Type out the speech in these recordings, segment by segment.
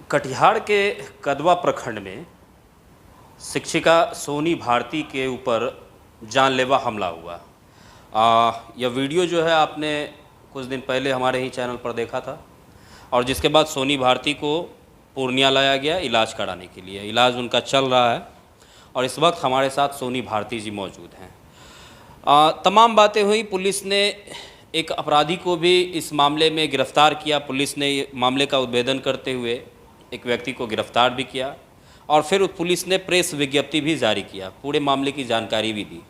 कटिहार के कदवा प्रखंड में शिक्षिका सोनी भारती के ऊपर जानलेवा हमला हुआ। यह वीडियो जो है आपने कुछ दिन पहले हमारे ही चैनल पर देखा था और जिसके बाद सोनी भारती को पूर्णिया लाया गया इलाज कराने के लिए। इलाज उनका चल रहा है और इस वक्त हमारे साथ सोनी भारती जी मौजूद हैं। तमाम बातें हुई। पुलिस ने एक अपराधी को भी इस मामले में गिरफ्तार किया। पुलिस ने मामले का उद्भेदन करते हुए एक व्यक्ति को गिरफ्तार भी किया और फिर पुलिस ने प्रेस विज्ञप्ति भी जारी किया, पूरे मामले की जानकारी भी दी।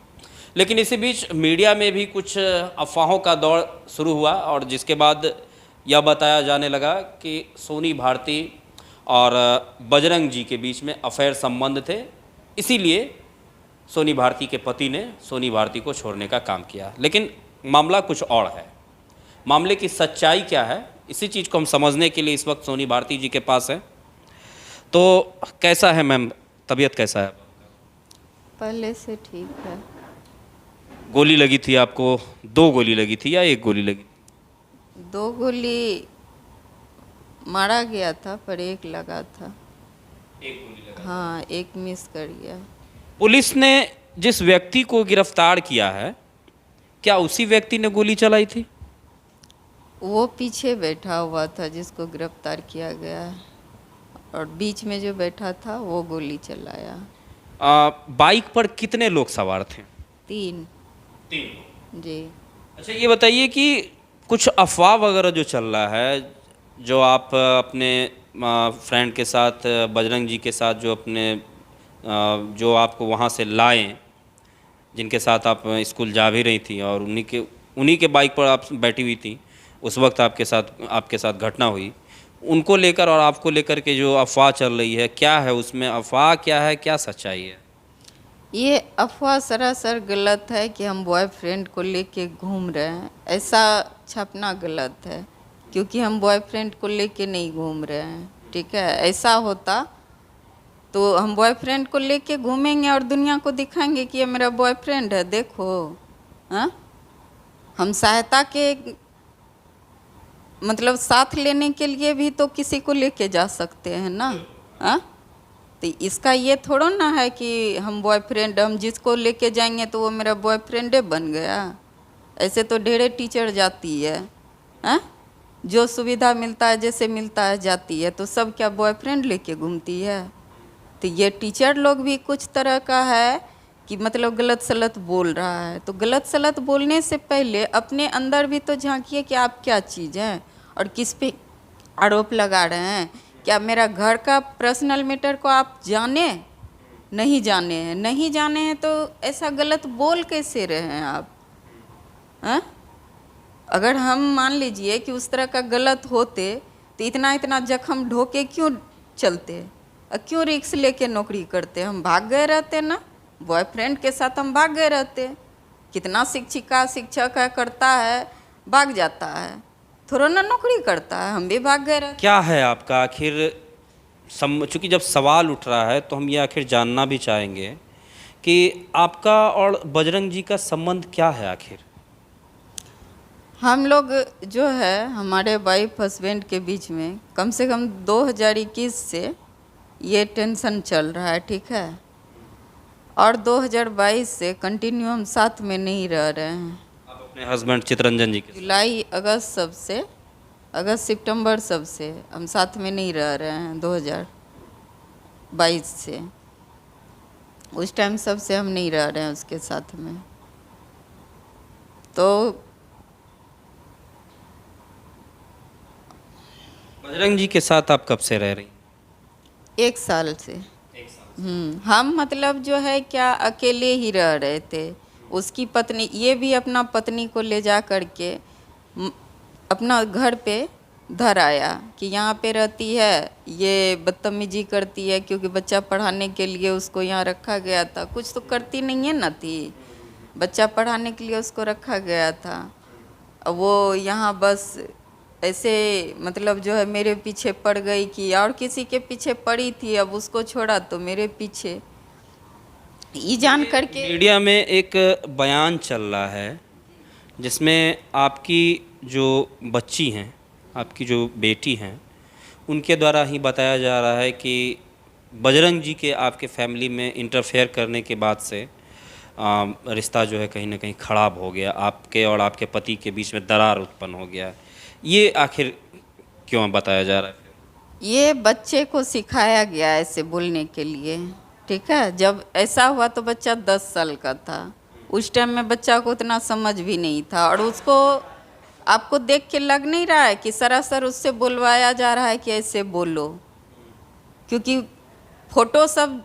लेकिन इसी बीच मीडिया में भी कुछ अफवाहों का दौर शुरू हुआ और जिसके बाद यह बताया जाने लगा कि सोनी भारती और बजरंग जी के बीच में अफेयर संबंध थे, इसीलिए सोनी भारती के पति ने सोनी भारती को छोड़ने का काम किया। लेकिन मामला कुछ और है। मामले की सच्चाई क्या है, इसी चीज़ को हम समझने के लिए इस वक्त सोनी भारती जी के पास है। तो कैसा है मैम, तबीयत कैसा है? पहले से ठीक है। गोली लगी थी आपको? 2 गोली लगी थी या 1 गोली लगी? 2 गोली मारा गया था पर 1 लगा था। 1 गोली लगा। हाँ, 1 मिस कर गया। पुलिस ने जिस व्यक्ति को गिरफ्तार किया है, क्या उसी व्यक्ति ने गोली चलाई थी? वो पीछे बैठा हुआ था जिसको गिरफ्तार किया गया है और बीच में जो बैठा था वो गोली चलाया। बाइक पर कितने लोग सवार थे? 3 जी। अच्छा, ये बताइए कि कुछ अफवाह वगैरह जो चल रहा है, जो आप अपने फ्रेंड के साथ, बजरंग जी के साथ, जो आपको वहाँ से लाएं, जिनके साथ आप स्कूल जा भी रही थी और उन्हीं के बाइक पर आप बैठी हुई थी, उस वक्त आपके साथ घटना हुई, उनको लेकर और आपको लेकर के जो अफवाह चल रही है, क्या है उसमें? अफवाह क्या है, क्या सच्चाई है? ये अफवाह सरासर गलत है कि हम बॉयफ्रेंड को लेके घूम रहे हैं। ऐसा छापना गलत है क्योंकि हम बॉयफ्रेंड को लेके नहीं घूम रहे हैं। ठीक है, ऐसा होता तो हम बॉयफ्रेंड को लेके घूमेंगे और दुनिया को दिखाएंगे कि ये मेरा बॉयफ्रेंड है, देखो। हाँ, हम सहायता के मतलब साथ लेने के लिए भी तो किसी को लेके जा सकते हैं ना। हाँ, तो इसका ये थोड़ा ना है कि हम बॉयफ्रेंड, हम जिसको लेके जाएंगे तो वो मेरा बॉयफ्रेंड बन गया। ऐसे तो ढेरे टीचर जाती है। हाँ, जो सुविधा मिलता है, जैसे मिलता है जाती है, तो सब क्या बॉयफ्रेंड लेके घूमती है? तो ये टीचर लोग भी कुछ तरह का है कि मतलब गलत सलत बोल रहा है। तो गलत सलत बोलने से पहले अपने अंदर भी तो झांकिए कि आप क्या चीज़ हैं और किस पे आरोप लगा रहे हैं। क्या मेरा घर का पर्सनल मैटर को आप जाने नहीं जाने हैं? नहीं जाने हैं तो ऐसा गलत बोल कैसे रहे हैं आप? हैं? अगर हम मान लीजिए कि उस तरह का गलत होते तो इतना जख्म ढोके क्यों चलते और क्यों रिक्स लेके नौकरी करते? हम भाग गए रहते ना, बॉयफ्रेंड के साथ हम भाग गए रहते। कितना शिक्षिका शिक्षक है करता है, भाग जाता है, थोड़ा ना नौकरी करता है, हम भी भाग गए रहते। क्या है आपका आखिर चूँकि जब सवाल उठ रहा है तो हम ये आखिर जानना भी चाहेंगे कि आपका और बजरंग जी का संबंध क्या है आखिर? हम लोग जो है हमारे वाइफ हस्बैंड के बीच में कम से कम 2021 से ये टेंशन चल रहा है। ठीक है, और 2022 से कंटिन्यू हम साथ में नहीं रह रहे हैं। आप अपने हस्बैंड चितरंजन जी के साथ? जुलाई अगस्त सितंबर सबसे हम साथ में नहीं रह रहे हैं। 2022 से उस टाइम सबसे हम नहीं रह रहे हैं उसके साथ में। तो बजरंग जी के साथ आप कब से रह रही? 1 साल से। हम मतलब जो है क्या अकेले ही रह रहे थे। उसकी पत्नी, ये भी अपना पत्नी को ले जा करके अपना घर पे धर आया कि यहाँ पे रहती है, ये बदतमीजी करती है, क्योंकि बच्चा पढ़ाने के लिए उसको यहाँ रखा गया था। कुछ तो करती नहीं है ना थी, बच्चा पढ़ाने के लिए उसको रखा गया था। वो यहाँ बस ऐसे मतलब जो है मेरे पीछे पड़ गई कि और किसी के पीछे पड़ी थी, अब उसको छोड़ा तो मेरे पीछे। ये जान करके मीडिया में एक बयान चल रहा है जिसमें आपकी जो बच्ची हैं, आपकी जो बेटी हैं, उनके द्वारा ही बताया जा रहा है कि बजरंग जी के आपके फैमिली में इंटरफेयर करने के बाद से रिश्ता जो है कहीं ना कहीं ख़राब हो गया, आपके और आपके पति के बीच में दरार उत्पन्न हो गया। ये आखिर क्यों बताया जा रहा है? ये बच्चे को सिखाया गया ऐसे बोलने के लिए, ठीक है। जब ऐसा हुआ तो बच्चा 10 साल का था, उस टाइम में बच्चा को उतना समझ भी नहीं था, और उसको आपको देख के लग नहीं रहा है कि सरासर उससे बुलवाया जा रहा है कि ऐसे बोलो, क्योंकि फोटो सब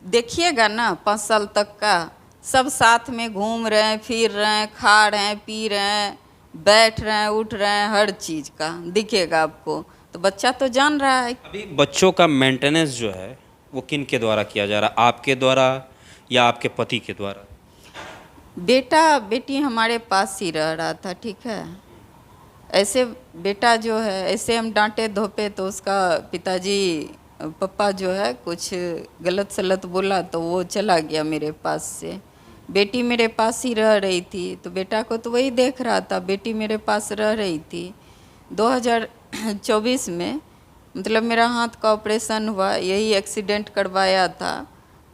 देखिएगा ना 5 साल तक का, सब साथ में घूम रहे हैं, फिर रहे हैं, खा रहे हैं, पी रहे हैं, बैठ रहे हैं, उठ रहे हैं, हर चीज़ का दिखेगा आपको, तो बच्चा तो जान रहा है। अभी बच्चों का मेंटेनेंस जो है वो किन के द्वारा किया जा रहा है, आपके द्वारा या आपके पति के द्वारा? बेटा बेटी हमारे पास ही रह रहा था, ठीक है। ऐसे बेटा जो है, ऐसे हम डांटे धोपे तो उसका पिताजी पापा जो है कुछ गलत सलत बोला तो वो चला गया मेरे पास से। बेटी मेरे पास ही रह रही थी, तो बेटा को तो वही देख रहा था, बेटी मेरे पास रह रही थी। 2024 में मतलब मेरा हाथ का ऑपरेशन हुआ, यही एक्सीडेंट करवाया था,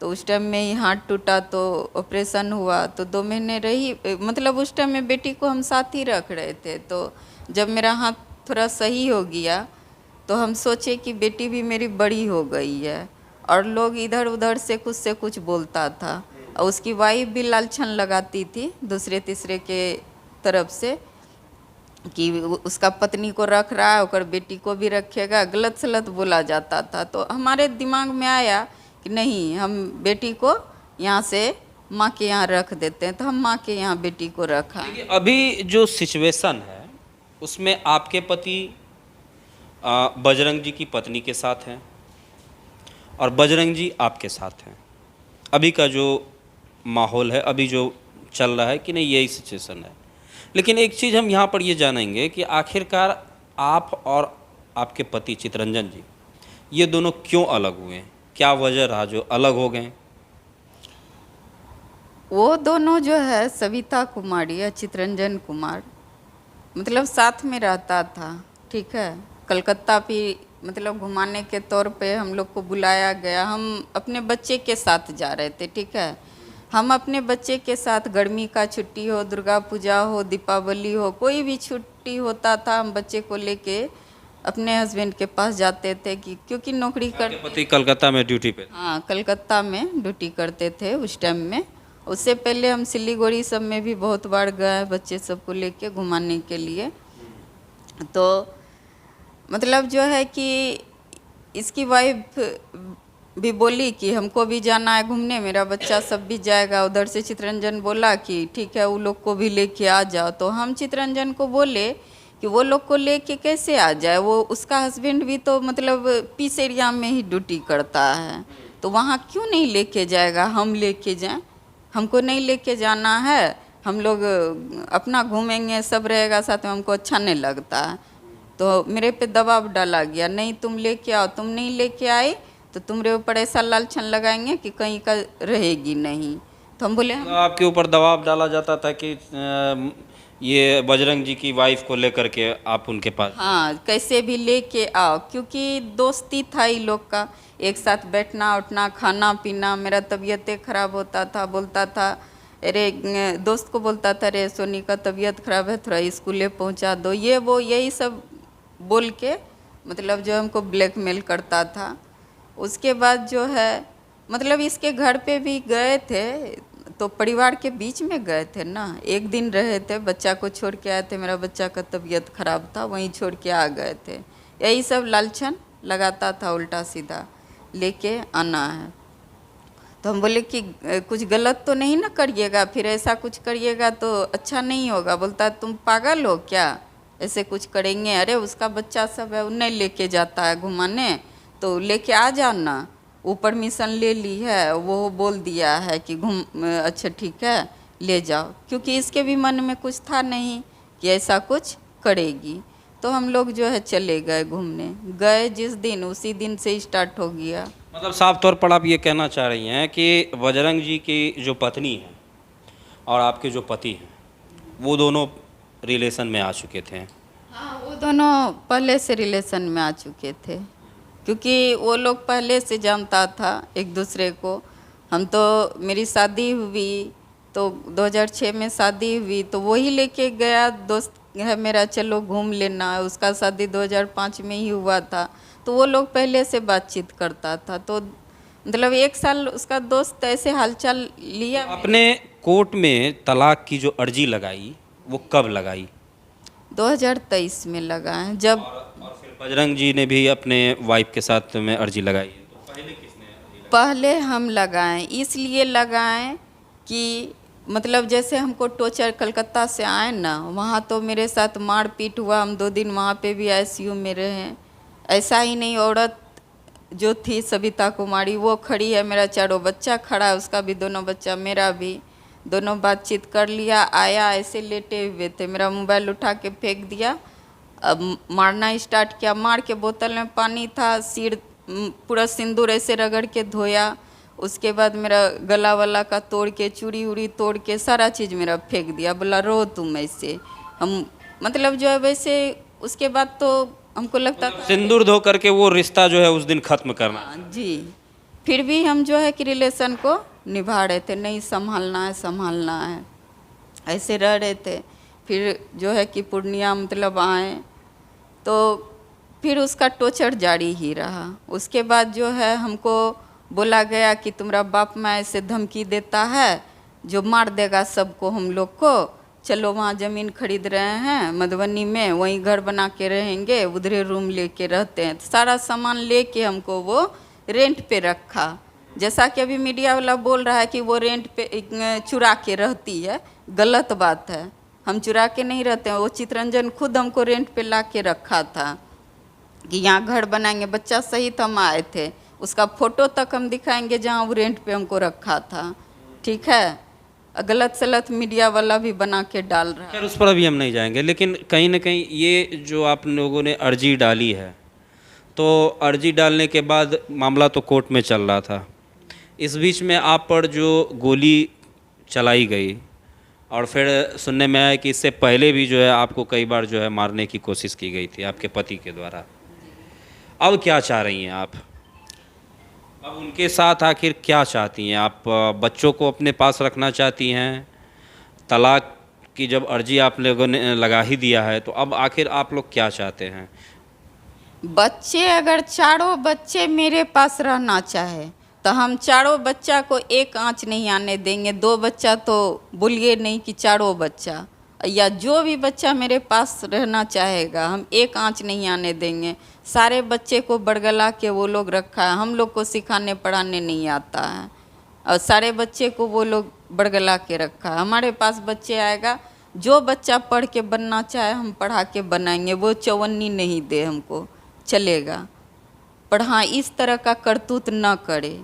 तो उस टाइम में ही हाथ टूटा तो ऑपरेशन हुआ, तो 2 महीने रही, मतलब उस टाइम में बेटी को हम साथ ही रख रहे थे। तो जब मेरा हाथ थोड़ा सही हो गया तो हम सोचे कि बेटी भी मेरी बड़ी हो गई है, और लोग इधर उधर से कुछ बोलता था, और उसकी वाइफ भी लालछन लगाती थी दूसरे तीसरे के तरफ से कि उसका पत्नी को रख रहा है, और बेटी को भी रखेगा, गलत सलत बोला जाता था। तो हमारे दिमाग में आया कि नहीं, हम बेटी को यहाँ से माँ के यहाँ रख देते हैं, तो हम माँ के यहाँ बेटी को रखा। अभी जो सिचुएशन है उसमें आपके पति बजरंग जी की पत्नी के साथ हैं और बजरंग जी आपके साथ हैं। अभी का जो माहौल है, अभी जो चल रहा है कि नहीं, यही सिचुएशन है। लेकिन एक चीज़ हम यहाँ पर ये जानेंगे कि आखिरकार आप और आपके पति चितरंजन जी ये दोनों क्यों अलग हुए हैं, क्या वजह रहा जो अलग हो गए? वो दोनों जो है सविता कुमारी या चितरंजन कुमार, मतलब साथ में रहता था, ठीक है। कलकत्ता भी मतलब घुमाने के तौर पे हम लोग को बुलाया गया, हम अपने बच्चे के साथ जा रहे थे, ठीक है। हम अपने बच्चे के साथ गर्मी का छुट्टी हो, दुर्गा पूजा हो, दीपावली हो, कोई भी छुट्टी होता था, हम बच्चे को लेके अपने हस्बैंड के पास जाते थे कि क्योंकि नौकरी कर पति कलकत्ता में ड्यूटी पे? हाँ, कलकत्ता में ड्यूटी करते थे उस टाइम में। उससे पहले हम सिलीगुड़ी सब में भी बहुत बार गए बच्चे सबको लेके घुमाने के लिए। तो मतलब जो है कि इसकी वाइफ भी बोली कि हमको भी जाना है घूमने, मेरा बच्चा सब भी जाएगा। उधर से चितरंजन बोला कि ठीक है, वो लोग को भी लेके आ जाओ। तो हम चितरंजन को बोले कि वो लोग को लेके कैसे आ जाए, वो उसका हस्बैंड भी तो मतलब पीस एरिया में ही ड्यूटी करता है, तो वहाँ क्यों नहीं लेके जाएगा, हम लेके जाएं। हमको नहीं लेके जाना है, हम लोग अपना घूमेंगे, सब रहेगा साथ में, हमको अच्छा नहीं लगता है। तो मेरे पे दबाव डाला गया, नहीं तुम लेके आओ, तुम नहीं लेके आई तो तुम्हारे ऊपर ऐसा लालछन लगाएंगे कि कहीं का रहेगी नहीं। तो हम बोले आपके ऊपर दबाव डाला जाता था कि ये बजरंग जी की वाइफ को लेकर के आप उनके पास? हाँ, कैसे भी लेके आओ, क्योंकि दोस्ती था ही लोग का, एक साथ बैठना उठना, खाना पीना। मेरा तबीयतें ख़राब होता था, बोलता था, अरे दोस्त को बोलता था, अरे सोनी का तबीयत ख़राब है, थोड़ा स्कूले पहुंचा दो, ये वो यही सब बोल के मतलब जो हमको ब्लैकमेल करता था। उसके बाद जो है मतलब इसके घर पे भी गए थे, तो परिवार के बीच में गए थे ना, एक दिन रहे थे, बच्चा को छोड़ के आए थे, मेरा बच्चा का तबीयत ख़राब था, वहीं छोड़ के आ गए थे। यही सब लालछन लगाता था, उल्टा सीधा लेके आना है। तो हम बोले कि कुछ गलत तो नहीं ना करिएगा, फिर ऐसा कुछ करिएगा तो अच्छा नहीं होगा। बोलता तुम पागल हो क्या, ऐसे कुछ करेंगे, अरे उसका बच्चा सब है, उन्हें लेके जाता है घुमाने, तो लेके आ जाना, वो परमिशन ले ली है, वो बोल दिया है कि घूम, अच्छा ठीक है ले जाओ, क्योंकि इसके भी मन में कुछ था नहीं कि ऐसा कुछ करेगी। तो हम लोग जो है चले गए घूमने, गए जिस दिन उसी दिन से स्टार्ट हो गया। मतलब साफ तौर पर आप ये कहना चाह रही हैं कि बजरंग जी की जो पत्नी है और आपके जो पति हैं वो दोनों रिलेशन में आ चुके थे? हाँ, वो दोनों पहले से रिलेशन में आ चुके थे, क्योंकि वो लोग पहले से जानता था एक दूसरे को। हम तो, मेरी शादी हुई तो 2006 में शादी हुई, तो वही लेके गया, दोस्त है मेरा, चलो घूम लेना। उसका शादी 2005 में ही हुआ था, तो वो लोग पहले से बातचीत करता था। तो मतलब 1 साल उसका दोस्त ऐसे हालचाल लिया। आपने कोर्ट में तलाक की जो अर्जी लगाई वो कब लगाई? 2023 में लगा है, जब और फिर बजरंग जी ने भी अपने वाइफ के साथ में अर्जी लगाई, तो पहले किसने अर्जी लगाई? पहले हम लगाएं, इसलिए लगाएं कि मतलब जैसे हमको टॉर्चर, कलकत्ता से आए ना, वहाँ तो मेरे साथ मारपीट हुआ, हम 2 दिन वहाँ पे भी आईसीयू में रहे। ऐसा ही नहीं, औरत जो थी सविता कुमारी वो खड़ी है, मेरा 4 बच्चा खड़ा है, उसका भी 2 बच्चा, मेरा भी, दोनों बातचीत कर लिया। आया ऐसे लेटे हुए थे, मेरा मोबाइल उठा के फेंक दिया, अब मारना स्टार्ट किया। मार के बोतल में पानी था, सिर पूरा सिंदूर ऐसे रगड़ के धोया। उसके बाद मेरा गला वाला का तोड़ के, चूड़ी उड़ी तोड़ के, सारा चीज़ मेरा फेंक दिया। बोला रो तुम ऐसे, हम मतलब जो है वैसे। उसके बाद तो हमको लगता था सिंदूर धो करके वो रिश्ता जो है उस दिन खत्म करना। जी, फिर भी हम जो है कि रिलेशन को निभा रहे थे, नहीं संभालना है, संभालना है, ऐसे रह रहे थे। फिर जो है कि पूर्णिया मतलब आए, तो फिर उसका टॉर्चर जारी ही रहा। उसके बाद जो है हमको बोला गया कि तुम्हारा बाप माँ ऐसे धमकी देता है, जो मार देगा सबको, हम लोग को। चलो वहाँ ज़मीन खरीद रहे हैं मधुबनी में, वहीं घर बना के रहेंगे, उधरे रूम लेके रहते हैं। तो सारा सामान लेके हमको वो रेंट पे रखा। जैसा कि अभी मीडिया वाला बोल रहा है कि वो रेंट पे चुरा के रहती है, गलत बात है। हम चुरा के नहीं रहते हैं, वो चितरंजन खुद हमको रेंट पे ला के रखा था कि यहाँ घर बनाएंगे। बच्चा सहित हम आए थे, उसका फ़ोटो तक हम दिखाएंगे जहाँ वो रेंट पे हमको रखा था। ठीक है, गलत सलत मीडिया वाला भी बना के डाल रहा है। खैर उस पर अभी हम नहीं जाएंगे, लेकिन कहीं ना कहीं ये जो आप लोगों ने अर्जी डाली है, तो अर्जी डालने के बाद मामला तो कोर्ट में चल रहा था। इस बीच में आप पर जो गोली चलाई गई, और फिर सुनने में आया कि इससे पहले भी जो है आपको कई बार जो है मारने की कोशिश की गई थी आपके पति के द्वारा। अब क्या चाह रही हैं आप? अब उनके साथ आखिर क्या चाहती हैं आप? बच्चों को अपने पास रखना चाहती हैं? तलाक की जब अर्जी आप लोगों ने लगा ही दिया है, तो अब आखिर आप लोग क्या चाहते हैं? बच्चे, अगर 4 बच्चे मेरे पास रहना चाहे तो हम 4 बच्चा को एक आंच नहीं आने देंगे। 2 बच्चा तो बोलिए नहीं कि 4 बच्चा, या जो भी बच्चा मेरे पास रहना चाहेगा हम एक आंच नहीं आने देंगे। सारे बच्चे को बरगला के वो लोग रखा है, हम लोग को सिखाने पढ़ाने नहीं आता है, और सारे बच्चे को वो लोग बरगला के रखा है। हमारे पास बच्चे आएगा, जो बच्चा पढ़ के बनना चाहे हम पढ़ा के बनाएंगे, वो चवन्नी नहीं दे हमको, चलेगा। पर हाँ, इस तरह का करतूत न करे।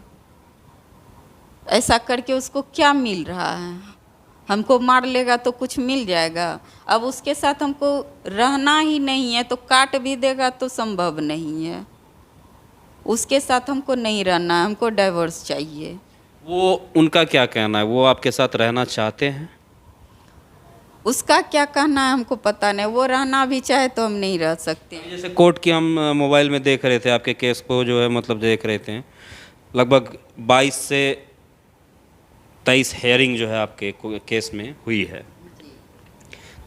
ऐसा करके उसको क्या मिल रहा है? हमको मार लेगा तो कुछ मिल जाएगा। अब उसके साथ हमको रहना ही नहीं है, तो काट भी देगा तो संभव नहीं है। उसके साथ हमको नहीं रहना है, हमको डाइवोर्स चाहिए। वो उनका क्या कहना है? वो आपके साथ रहना चाहते हैं? उसका क्या कहना है हमको पता नहीं, वो रहना भी चाहे तो हम नहीं रह सकते। जैसे कोर्ट की हम मोबाइल में देख रहे थे, आपके केस को जो है मतलब देख रहे थे, लगभग 22 से 23 हेयरिंग जो है आपके केस में हुई है।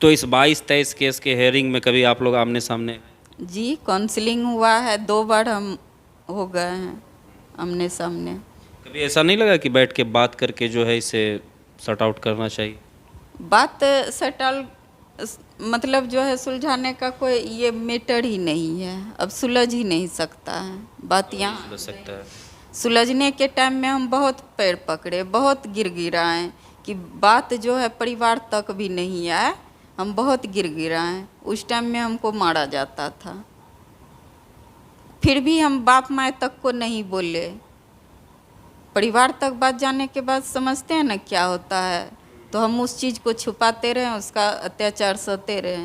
तो इस 22-23 केस के हेयरिंग में कभी आप लोग आमने सामने? जी, काउंसलिंग हुआ है, 2 बार हम हो गए हैं आमने सामने। कभी ऐसा नहीं लगा कि बैठ के बात करके जो है इसे सॉर्ट आउट करना चाहिए? बात सेटल मतलब जो है सुलझाने का कोई ये मैटर ही नहीं है, अब सुलझ ही नहीं सकता है बात। यहाँ सुलझ सकता है। सुलझने के टाइम में हम बहुत पैर पकड़े, बहुत गिड़गिड़ाए कि बात जो है परिवार तक भी नहीं आए, हम बहुत गिड़गिड़ाए। उस टाइम में हमको मारा जाता था, फिर भी हम बाप माए तक को नहीं बोले। परिवार तक बात जाने के बाद समझते हैं ना क्या होता है, तो हम उस चीज़ को छुपाते रहे, उसका अत्याचार सहते रहे।